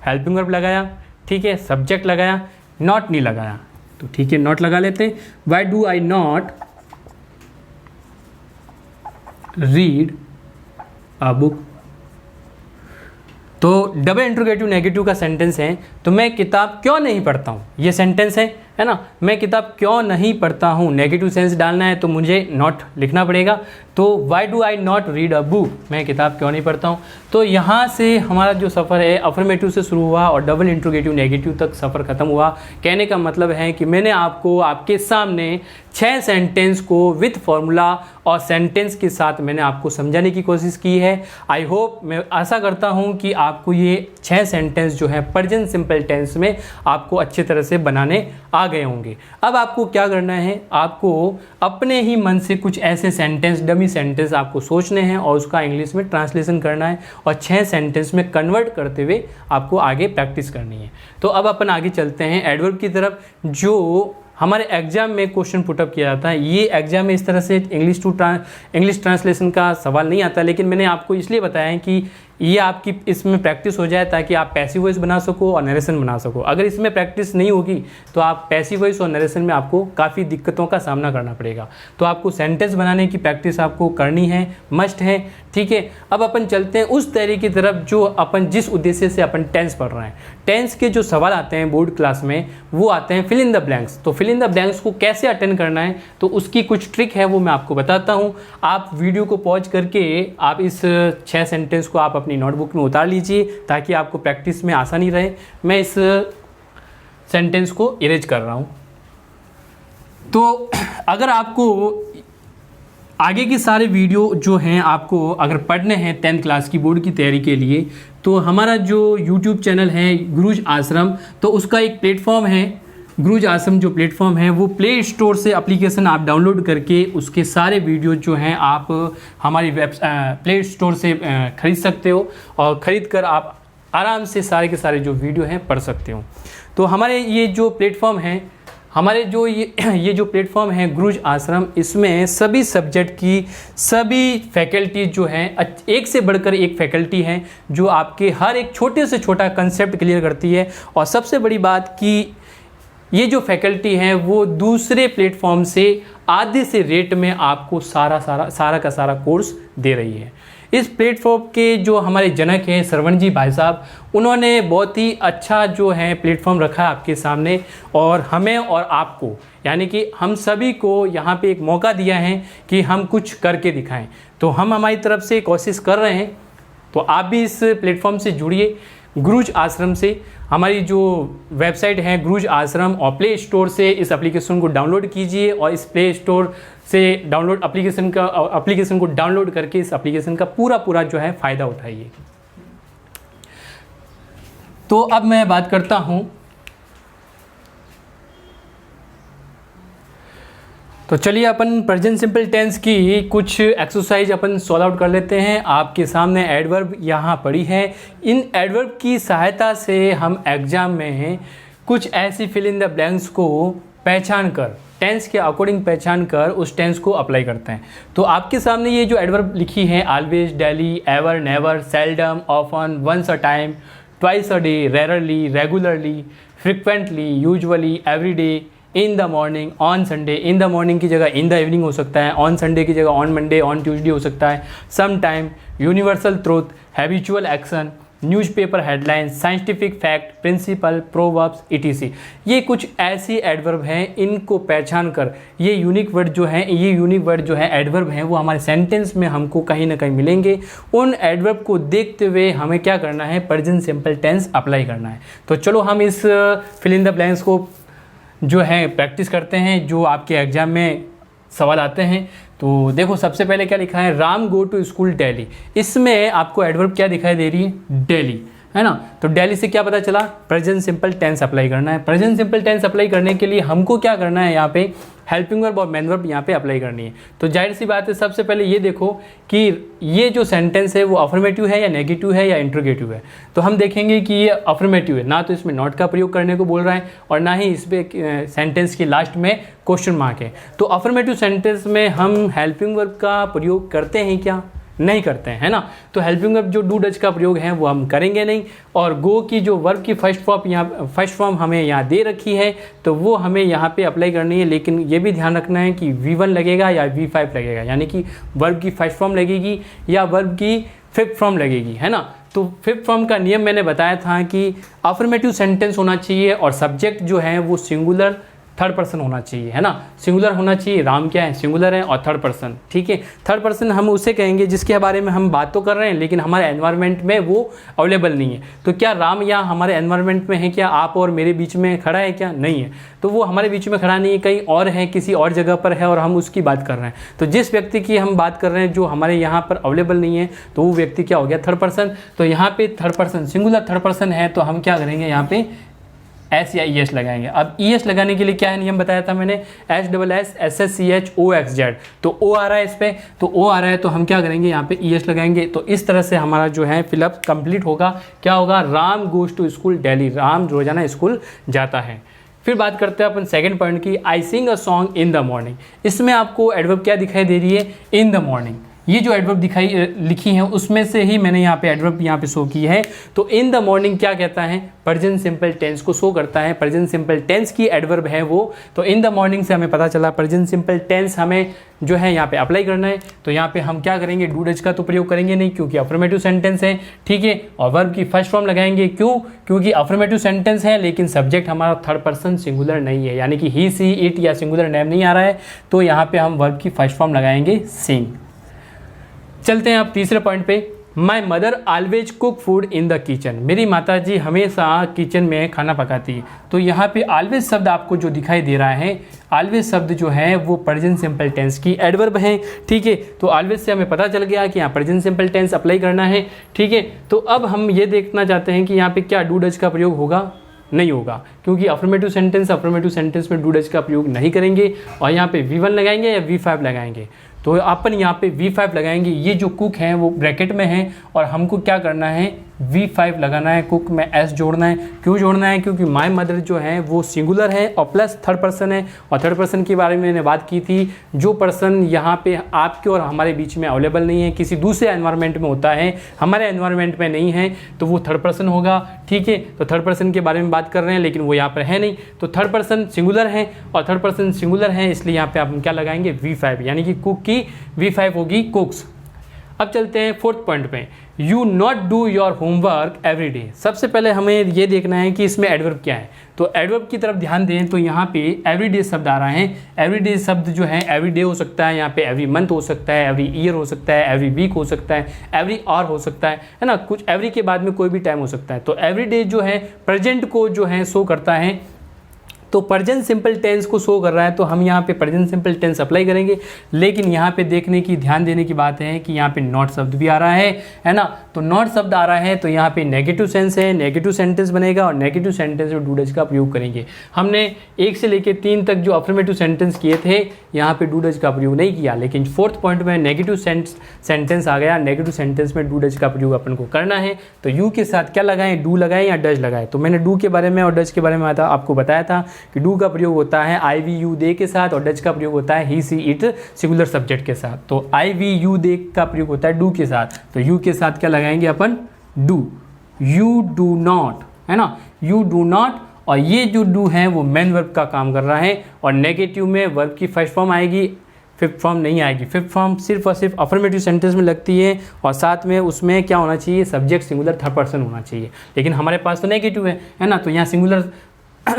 हेल्पिंग वर्ब लगाया, ठीक है, सब्जेक्ट लगाया, नॉट नहीं लगाया, तो ठीक है नॉट लगा लेते हैं। Y do I not read a book, तो डबल इंटरोगेटिव नेगेटिव का सेंटेंस है, तो मैं किताब क्यों नहीं पढ़ता हूँ, ये सेंटेंस है ना। मैं किताब क्यों नहीं पढ़ता हूँ, नेगेटिव सेंस डालना है तो मुझे नॉट लिखना पड़ेगा। तो Y do I not read a book, मैं किताब क्यों नहीं पढ़ता हूँ। तो यहाँ से हमारा जो सफ़र है अफर्मेटिव से शुरू हुआ और डबल इंटरोगेटिव नेगेटिव तक सफ़र ख़त्म हुआ। कहने का मतलब है कि मैंने आपको आपके सामने 6 सेंटेंस को विथ फॉर्मूला और सेंटेंस के साथ मैंने आपको समझाने की कोशिश की है। आई होप, मैं आशा करता हूँ कि आपको ये 6 सेंटेंस जो है प्रेजेंट सिंपल टेंस में आपको अच्छी तरह से बनाने आ गए होंगे। अब आपको क्या करना है, आपको अपने ही मन से कुछ ऐसे सेंटेंस, डमी सेंटेंस आपको सोचने हैं और उसका इंग्लिश में ट्रांसलेशन करना है और 6 सेंटेंस में कन्वर्ट करते हुए आपको आगे प्रैक्टिस करनी है। तो अब अपन आगे चलते हैं एडवर्ब की तरफ, जो हमारे एग्जाम में क्वेश्चन पुटअप किया जाता है। ये एग्जाम में इस तरह से इंग्लिश ट्रांसलेशन का सवाल नहीं आता, लेकिन मैंने आपको इसलिए बताया है कि ये आपकी इसमें प्रैक्टिस हो जाए ताकि आप पैसिव वॉइस बना सको और नरेशन बना सको। अगर इसमें प्रैक्टिस नहीं होगी तो आप पैसिव वॉइस और नरेशन में आपको काफ़ी दिक्कतों का सामना करना पड़ेगा। तो आपको सेंटेंस बनाने की प्रैक्टिस आपको करनी है, मस्ट है, ठीक है। अब अपन चलते हैं उस तरीके की तरफ जो अपन जिस उद्देश्य से अपन टेंस पढ़ रहे हैं। टेंस के जो सवाल आते हैं बोर्ड क्लास में वो आते हैं फिल इन द ब्लैंक्स। तो फिल इन द ब्लैंक्स को कैसे अटेंड करना है, तो उसकी कुछ ट्रिक है, वो मैं आपको बताता हूँ। आप वीडियो को पॉज करके आप इस 6 सेंटेंस को आप अपनी नोटबुक में उतार लीजिए ताकि आपको प्रैक्टिस में आसानी रहे। मैं इस सेंटेंस को इरेज कर रहा हूँ। तो अगर आपको आगे की सारे वीडियो जो हैं आपको अगर पढ़ने हैं 10th क्लास की बोर्ड की तैयारी के लिए, तो हमारा जो यूट्यूब चैनल है गुरुज आश्रम, तो उसका एक प्लेटफॉर्म है गुरुज आश्रम। जो प्लेटफॉर्म है वो प्ले स्टोर से एप्लीकेशन आप डाउनलोड करके उसके सारे वीडियो जो हैं आप हमारी प्ले स्टोर से ख़रीद सकते हो और ख़रीद कर आप आराम से सारे के सारे जो वीडियो हैं पढ़ सकते हो। तो हमारे ये जो प्लेटफॉर्म है, हमारे जो ये जो प्लेटफॉर्म है गुरुज आश्रम, इसमें सभी सब्जेक्ट की सभी फैकल्टी जो हैं, एक से बढ़कर एक फैकल्टी हैं जो आपके हर एक छोटे से छोटा कंसेप्ट क्लियर करती है। और सबसे बड़ी बात कि ये जो फैकल्टी हैं वो दूसरे प्लेटफॉर्म से आधे से रेट में आपको सारा का सारा कोर्स दे रही है। इस प्लेटफॉर्म के जो हमारे जनक हैं श्रवण जी भाई साहब, उन्होंने बहुत ही अच्छा जो है प्लेटफॉर्म रखा आपके सामने, और हमें और आपको यानी कि हम सभी को यहाँ पे एक मौका दिया है कि हम कुछ करके दिखाएं। तो हम हमारी तरफ से कोशिश कर रहे हैं, तो आप भी इस प्लेटफॉर्म से जुड़िए। गुरुज आश्रम से हमारी जो वेबसाइट है गुरुज आश्रम, और प्ले स्टोर से इस एप्लीकेशन को डाउनलोड कीजिए, और इस प्ले स्टोर से एप्लीकेशन को डाउनलोड करके इस एप्लीकेशन का पूरा जो है फ़ायदा उठाइए। तो अब मैं बात करता हूँ, तो चलिए अपन प्रेजेंट सिंपल टेंस की कुछ एक्सरसाइज अपन सॉल्व आउट कर लेते हैं। आपके सामने एडवर्ब यहाँ पड़ी है। इन एडवर्ब की सहायता से हम एग्जाम में कुछ ऐसी फिल इन द ब्लैंक्स को पहचान कर, टेंस के अकॉर्डिंग पहचान कर उस टेंस को अप्लाई करते हैं। तो आपके सामने ये जो एडवर्ब लिखी है, always, daily, ever, never, seldom, often, once a time, twice a day, rarely, regularly, frequently, usually, every day, in the morning, on Sunday. In the morning की जगह इन द इवनिंग हो सकता है, ऑन संडे की जगह on Monday, on Tuesday हो सकता है, some time, universal truth, habitual action, newspaper headline, scientific fact, principle, proverbs, etc। ये कुछ ऐसी एडवर्ब हैं, इनको पहचान कर ये यूनिक वर्ड जो है एडवर्ब हैं, वो हमारे सेंटेंस में हमको कहीं ना कहीं मिलेंगे। उन एडवर्ब को देखते हुए हमें क्या करना है, प्रेजेंट सिंपल टेंस अप्लाई करना है। तो चलो हम इस फिल इन द ब्लैंक्स को जो है प्रैक्टिस करते हैं, जो आपके एग्जाम में सवाल आते हैं। तो देखो सबसे पहले क्या लिखा है, Ram go to school daily. इसमें आपको एडवर्ब क्या दिखाई दे रही है, डेली, है ना। तो डेली से क्या पता चला, प्रेजेंट सिंपल टेंस अप्लाई करना है। प्रेजेंट सिंपल टेंस अप्लाई करने के लिए हमको क्या करना है, यहाँ पे हेल्पिंग वर्ब और मेन वर्ब यहाँ पे अप्लाई करनी है। तो जाहिर सी बात है, सबसे पहले ये देखो कि ये जो सेंटेंस है वो अफर्मेटिव है या नेगेटिव है या इंट्रोगेटिव है। तो हम देखेंगे कि ये अफर्मेटिव है, ना तो इसमें नॉट का प्रयोग करने को बोल रहा है और ना ही इस पे सेंटेंस के लास्ट में क्वेश्चन मार्क है। तो अफर्मेटिव सेंटेंस में हम हेल्पिंग वर्ब का प्रयोग करते हैं क्या, नहीं करते हैं, है ना। तो हेल्पिंग वर्ब जो डू डज का प्रयोग है वो हम करेंगे नहीं। और गो की जो वर्ब की फर्स्ट फॉर्म हमें यहाँ दे रखी है, तो वो हमें यहाँ पे अप्लाई करनी है। लेकिन ये भी ध्यान रखना है कि V1 लगेगा या V5 लगेगा, यानी कि वर्ब की फर्स्ट फॉर्म लगेगी या वर्ब की फिफ्थ फॉर्म लगेगी, है ना। तो फिफ्थ फॉर्म का नियम मैंने बताया था कि अफर्मेटिव सेंटेंस होना चाहिए और सब्जेक्ट जो है वो सिंगुलर थर्ड पर्सन होना चाहिए, है ना। सिंगुलर होना चाहिए, राम क्या है, सिंगुलर है, और थर्ड पर्सन, ठीक है। थर्ड पर्सन हम उसे कहेंगे जिसके बारे में हम बात तो कर रहे हैं लेकिन हमारे एनवायरनमेंट में वो अवेलेबल नहीं है। तो क्या राम यहाँ हमारे एनवायरनमेंट में है क्या, आप और मेरे बीच में खड़ा है क्या, नहीं है। तो वो हमारे बीच में खड़ा नहीं है, कहीं और है, किसी और जगह पर है और हम उसकी बात कर रहे हैं। तो जिस व्यक्ति की हम बात कर रहे हैं जो हमारे यहाँ पर अवेलेबल नहीं है, तो वो व्यक्ति क्या हो गया, थर्ड पर्सन। तो यहाँ पे third person, singular third person है, तो हम क्या करेंगे, यहाँ पे एस या ई एस लगाएंगे। अब ई एस लगाने के लिए क्या है नियम बताया था मैंने, SSSSCHOXZ। तो ओ आ रहा है इस पर, तो ओ आ रहा है तो हम क्या करेंगे, यहाँ पे ई एस लगाएंगे। तो इस तरह से हमारा जो है फिलअप कंप्लीट होगा। क्या होगा, Ram goes to school daily, Ram रोजाना स्कूल जाता है। फिर बात करते हैं अपन सेकंड पॉइंट की, I sing a song in the morning. इसमें आपको एडवर्ब क्या दिखाई दे रही है, इन द मॉर्निंग। ये जो एडवर्ब लिखी है उसमें से ही मैंने यहाँ पे एडवर्ब यहाँ पे शो की है। तो इन द मॉर्निंग क्या कहता है, प्रेजेंट सिंपल टेंस को शो करता है। प्रेजेंट सिंपल टेंस की एडवर्ब है वो। तो इन द मॉर्निंग से हमें पता चला प्रेजेंट सिंपल टेंस हमें जो है यहाँ पे अप्लाई करना है। तो यहाँ पे हम क्या करेंगे, डू डज का तो प्रयोग करेंगे नहीं क्योंकि अफर्मेटिव सेंटेंस है, ठीक है। और वर्ब की फर्स्ट फॉर्म लगाएंगे, क्यों, क्योंकि अफर्मेटिव सेंटेंस है लेकिन सब्जेक्ट हमारा थर्ड पर्सन सिंगुलर नहीं है, यानी कि ही, सी, इट या सिंगुलर नेम नहीं आ रहा है। तो यहाँ पे हम वर्ब की फर्स्ट फॉर्म लगाएंगे सिंग। चलते हैं अब तीसरे पॉइंट पे, my mother always cook food in the kitchen. मेरी माता जी हमेशा किचन में खाना पकाती है। तो यहाँ पे ऑलवेज शब्द आपको जो दिखाई दे रहा है, ऑलवेज शब्द जो है वो प्रेजेंट सिंपल टेंस की एडवर्ब है, ठीक है। तो ऑलवेज से हमें पता चल गया कि यहाँ प्रेजेंट सिंपल टेंस अप्लाई करना है, ठीक है। तो अब हम ये देखना चाहते हैं कि यहाँ पे क्या डू डज का प्रयोग होगा, नहीं होगा, क्योंकि अफर्मेटिव सेंटेंस में डू डज का प्रयोग नहीं करेंगे। और यहाँ पे V1 लगाएंगे या V5 लगाएंगे। तो अपन यहाँ पे V5 लगाएंगे। ये जो कुक हैं वो ब्रैकेट में है और हमको क्या करना है, V5 लगाना है, कुक में S जोड़ना है। क्यों जोड़ना है? क्योंकि माय मदर जो है वो सिंगुलर है और प्लस थर्ड पर्सन है, और थर्ड पर्सन के बारे में मैंने बात की थी, जो पर्सन यहाँ पे आपके और हमारे बीच में अवेलेबल नहीं है, किसी दूसरे एनवायरनमेंट में होता है, हमारे एनवायरनमेंट में नहीं है, तो वो थर्ड पर्सन होगा। ठीक है, तो थर्ड पर्सन के बारे में बात कर रहे हैं, लेकिन वो यहाँ पर है नहीं, तो थर्ड पर्सन सिंगुलर है और थर्ड पर्सन सिंगुलर है, इसलिए यहाँ पे आप क्या लगाएंगे? V5, यानी कि कुक की V5 होगी कुक्स। अब चलते हैं फोर्थ पॉइंट पे, you not do your homework every day. सबसे पहले हमें ये देखना है कि इसमें एडवर्ब क्या है, तो एडवर्ब की तरफ ध्यान दें तो यहाँ पे एवरी डे शब्द आ रहा है। एवरी डे शब्द जो है एवरी डे हो सकता है, यहाँ पे एवरी मंथ हो सकता है, एवरी ईयर हो सकता है, एवरी वीक हो सकता है, एवरी आवर हो सकता है ना, कुछ एवरी के बाद में कोई भी टाइम हो सकता है। तो एवरी डे जो है प्रेजेंट को जो है शो करता है, तो प्रेजेंट सिंपल टेंस को शो कर रहा है, तो हम यहाँ पे प्रेजेंट सिंपल टेंस अप्लाई करेंगे। लेकिन यहाँ पे देखने की ध्यान देने की बात है कि यहाँ पे नॉट शब्द भी आ रहा है ना, तो नॉट शब्द आ रहा है तो यहाँ पे नेगेटिव सेंस है, नेगेटिव सेंटेंस बनेगा और नेगेटिव सेंटेंस में डू डज का प्रयोग करेंगे। हमने 1 से लेकर 3 तक जो अफर्मेटिव सेंटेंस किए थे यहाँ पे डू डज का प्रयोग नहीं किया, लेकिन फोर्थ पॉइंट में नेगेटिव सेंटेंस आ गया, नेगेटिव सेंटेंस में डू डज का प्रयोग अपन को करना है। तो यू के साथ क्या लगाएं? डू लगाएं या डज लगाएं? तो मैंने डू के बारे में और डज के बारे में आपको बताया था कि डू का प्रयोग होता है आई वी यू दे के साथ और डज का प्रयोग होता है ही सी इट सिंगुलर सब्जेक्ट के साथ। तो आई वी यू दे का प्रयोग होता है डू के साथ, तो यू के साथ क्या लगाएंगे अपन? डू। यू डू नॉट, है ना, यू डू नॉट, और ये जो डू है वो मेन वर्ब का काम कर रहा है, और नेगेटिव में वर्ब की फर्स्ट फॉर्म आएगी, फिफ्थ फॉर्म नहीं आएगी। फिफ्थ फॉर्म सिर्फ और सिर्फ अफर्मेटिव सेंटेंस में लगती है, और साथ में उसमें क्या होना चाहिए? सब्जेक्ट सिंगुलर थर्ड पर्सन होना चाहिए, लेकिन हमारे पास तो नेगेटिव है ना, तो यहाँ सिंगुलर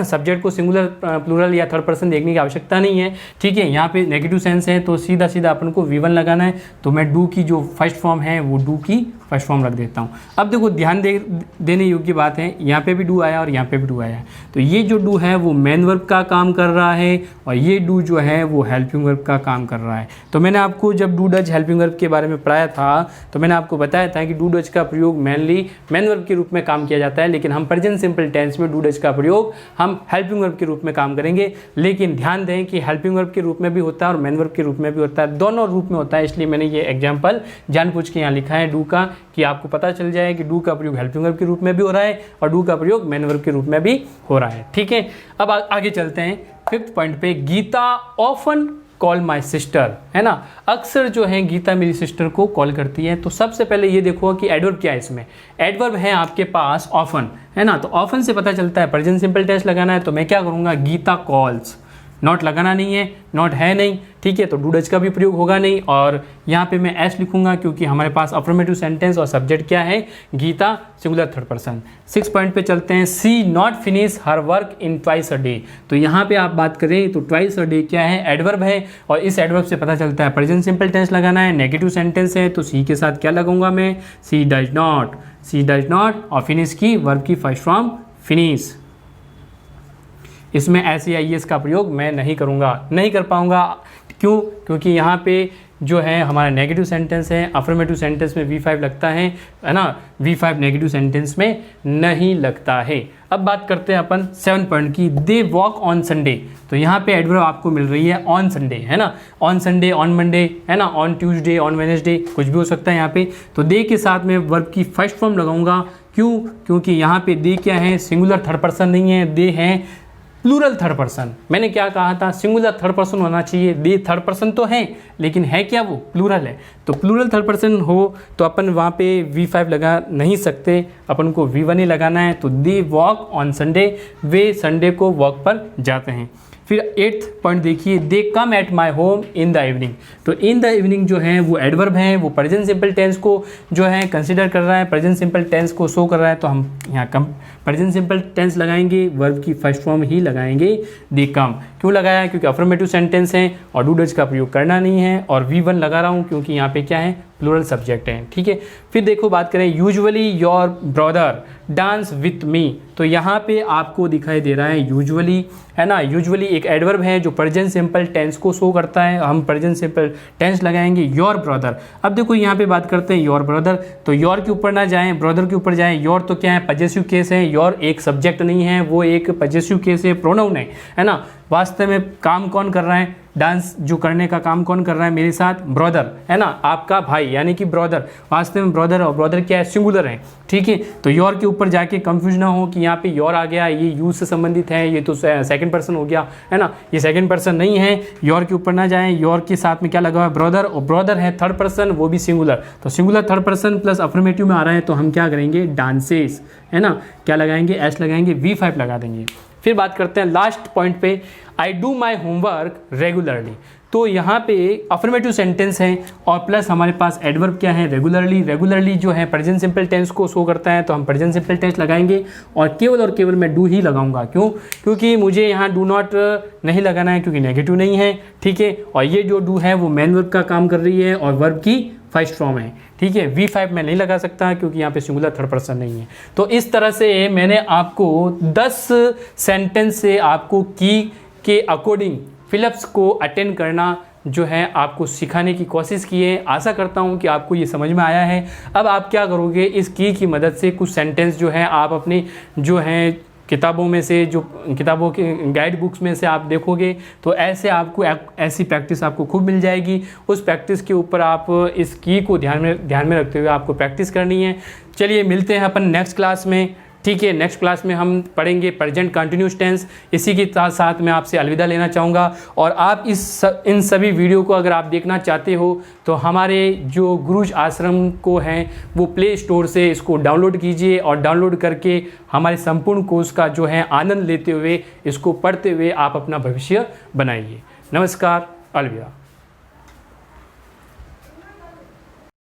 सब्जेक्ट को सिंगुलर प्लूरल या थर्ड पर्सन देखने की आवश्यकता नहीं है। ठीक है, यहाँ पे नेगेटिव सेंस है तो सीधा सीधा अपन को V1 लगाना है, तो मैं डू की जो फर्स्ट फॉर्म है वो डू की फर्स्ट फॉर्म रख देता हूँ। अब देखो ध्यान देने योग्य बात है, यहाँ पे भी डू आया और यहाँ पे भी डू आया है, तो ये जो डू है वो मेन वर्ब का काम कर रहा है और ये डू जो है वो हेल्पिंग वर्ब का काम कर रहा है। तो मैंने आपको जब डू डज हेल्पिंग वर्ब के बारे में पढ़ाया था तो मैंने आपको बताया था कि डू डज का प्रयोग मेनली मेन वर्ब के रूप में काम किया जाता है, लेकिन हम प्रेजेंट सिंपल टेंस में डू डज का प्रयोग हम हेल्पिंग वर्ब के रूप में काम करेंगे। लेकिन ध्यान दें कि हेल्पिंग वर्ब के रूप में भी होता है और मेन वर्ब के रूप में भी होता है, दोनों रूप में होता है, इसलिए मैंने ये एग्जाम्पल जानबूझ के यहाँ लिखा है डू का, कि आपको पता चल जाए कि डू का प्रयोग हेल्पिंग वर्ब के रूप में भी हो रहा है और डू का प्रयोग मेन वर्ब के रूप में भी हो रहा है। ठीक है, अब आगे चलते हैं फिफ्थ पॉइंट पे, Geeta often call my sister, है ना, अक्सर जो है गीता मेरी सिस्टर को कॉल करती है। तो सबसे पहले ये देखो कि एडवर्ब क्या है इसमें, एडवर्ब है आपके पास ऑफन, है ना, तो ऑफन से पता चलता है प्रेजेंट सिंपल टेंस लगाना है, तो मैं क्या करूँगा? गीता कॉल्स, नॉट लगाना नहीं है, नॉट है नहीं, ठीक है, तो डू डज का भी प्रयोग होगा नहीं, और यहाँ पे मैं एस लिखूंगा क्योंकि हमारे पास अफर्मेटिव सेंटेंस और सब्जेक्ट क्या है? Geeta singular third person. 6 point पे चलते हैं, she not finish her work in twice a day. तो यहाँ पे आप बात करें तो ट्वाइस अ डे क्या है? एडवर्ब है, और इस एडवर्ब से पता चलता है प्रेजेंट सिंपल टेंस लगाना है, नेगेटिव सेंटेंस है, तो सी के साथ क्या लगाऊंगा मैं? She does not, she does not, और फिनिश की वर्ब की फर्स्ट फॉर्म फिनिश। इसमें SEIS का प्रयोग मैं नहीं करूँगा, नहीं कर पाऊँगा। क्यों? क्योंकि यहाँ पे जो है हमारा नेगेटिव सेंटेंस है, अफर्मेटिव सेंटेंस में V5 लगता है ना, V5 नेगेटिव सेंटेंस में नहीं लगता है। अब बात करते हैं अपन 7 पॉइंट की, दे वॉक ऑन संडे। तो यहाँ पे एडवर्ब आपको मिल रही है ऑन संडे, है ना, ऑन संडे, ऑन मंडे, है ना, ऑन ट्यूसडे, ऑन वेडनेसडे, कुछ भी हो सकता है यहाँ पे। तो दे के साथ में वर्ब की फर्स्ट फॉर्म लगाऊंगा। क्यों? क्योंकि यहाँ पे दे क्या है? सिंगुलर थर्ड पर्सन नहीं है, दे है प्लूरल थर्ड पर्सन। मैंने क्या कहा था? सिंगुलर थर्ड पर्सन होना चाहिए, दे थर्ड पर्सन तो है, लेकिन है क्या? वो प्लूरल है। तो प्लूरल थर्ड पर्सन हो तो अपन वहाँ पे V5 लगा नहीं सकते, अपन को V1 ही लगाना है। तो दे वॉक ऑन संडे, वे संडे को वॉक पर जाते हैं। फिर 8th पॉइंट देखिए, they come at my home in the evening. तो इन द इवनिंग जो है वो एडवर्ब है, वो प्रेजेंट सिंपल टेंस को जो है कंसिडर कर रहा है, प्रेजेंट सिंपल टेंस को शो कर रहा है, तो हम यहाँ कम प्रेजेंट सिंपल टेंस लगाएंगे, वर्ब की फर्स्ट फॉर्म ही लगाएंगे, दे कम। क्यों लगाया? क्योंकि अफर्मेटिव सेंटेंस है और डू डज का प्रयोग करना नहीं है, और V1 लगा रहा हूँ क्योंकि यहाँ पे क्या है? प्लूरल सब्जेक्ट है। ठीक है, फिर देखो बात करें, usually your brother dance with me. तो यहाँ पे आपको दिखाई दे रहा है यूजुअली, है ना, यूजुअली एक एडवर्ब है जो प्रेजेंट सिंपल टेंस को शो करता है, हम प्रेजेंट सिंपल टेंस लगाएंगे योर ब्रदर। अब देखो यहाँ पे बात करते हैं योर ब्रदर, तो योर के ऊपर ना जाएं, ब्रदर के ऊपर जाएं। योर तो क्या है? पजेसिव केस है, योर एक सब्जेक्ट नहीं है, वो एक पजेसिव केस है, प्रोनाउन है ना। वास्तव में काम कौन कर रहा है, डांस जो करने का काम कौन कर रहा है मेरे साथ, ब्रदर है ना, आपका भाई यानी कि ब्रदर, वास्तव में ब्रदर और ब्रदर क्या है, सिंगुलर है, ठीक है। तो योर के ऊपर जाके कंफ्यूज ना हो कि यहाँ पे योर आ गया, ये यूज से संबंधित है, ये तो सेकंड पर्सन हो गया है ना, ये सेकंड पर्सन नहीं है, योर के ऊपर ना जाएं। योर के साथ में क्या लगा हुआ है, ब्रदर, और ब्रदर है थर्ड पर्सन, वो भी सिंगुलर, तो singular third person plus affirmative में आ रहा है, तो हम क्या करेंगे, डांसेस है ना, क्या लगाएंगे, एस लगाएंगे, V5 लगा देंगे। फिर बात करते हैं लास्ट पॉइंट पे, I do my homework regularly. तो यहाँ पे अफर्मेटिव सेंटेंस है और प्लस हमारे पास एडवर्ब क्या है, रेगुलरली। रेगुलरली जो है प्रेजेंट सिंपल टेंस को शो करता है, तो हम प्रेजेंट सिंपल टेंस लगाएंगे और केवल मैं डू ही लगाऊंगा। क्यों? क्योंकि मुझे यहाँ डू नॉट नहीं लगाना है, क्योंकि नेगेटिव नहीं है, ठीक है। और ये जो डू है वो मेन वर्ब का काम कर रही है और वर्ब की फर्स्ट फॉर्म है, ठीक है। V5 में नहीं लगा सकता क्योंकि यहाँ पे सिंगुलर थर्ड पर्सन नहीं है। तो इस तरह से मैंने आपको 10 सेंटेंस से आपको की के अकॉर्डिंग फिलअप्स को अटेंड करना जो है आपको सिखाने की कोशिश की है। आशा करता हूँ कि आपको ये समझ में आया है। अब आप क्या करोगे, इस की मदद से कुछ सेंटेंस जो है आप अपनी जो है किताबों में से, जो किताबों के गाइड बुक्स में से आप देखोगे, तो ऐसे आपको ऐसी प्रैक्टिस आपको खूब मिल जाएगी। उस प्रैक्टिस के ऊपर आप इस की को ध्यान में रखते हुए आपको प्रैक्टिस करनी है। चलिए मिलते हैं अपन नेक्स्ट क्लास में, ठीक है। नेक्स्ट क्लास में हम पढ़ेंगे प्रेजेंट कंटिन्यूस टेंस। इसी के साथ मैं आपसे अलविदा लेना चाहूँगा। और आप इन सभी वीडियो को अगर आप देखना चाहते हो तो हमारे जो गुरुज आश्रम को हैं वो प्ले स्टोर से इसको डाउनलोड कीजिए और डाउनलोड करके हमारे संपूर्ण कोर्स का जो है आनंद लेते हुए, इसको पढ़ते हुए आप अपना भविष्य बनाइए। नमस्कार, अलविदा।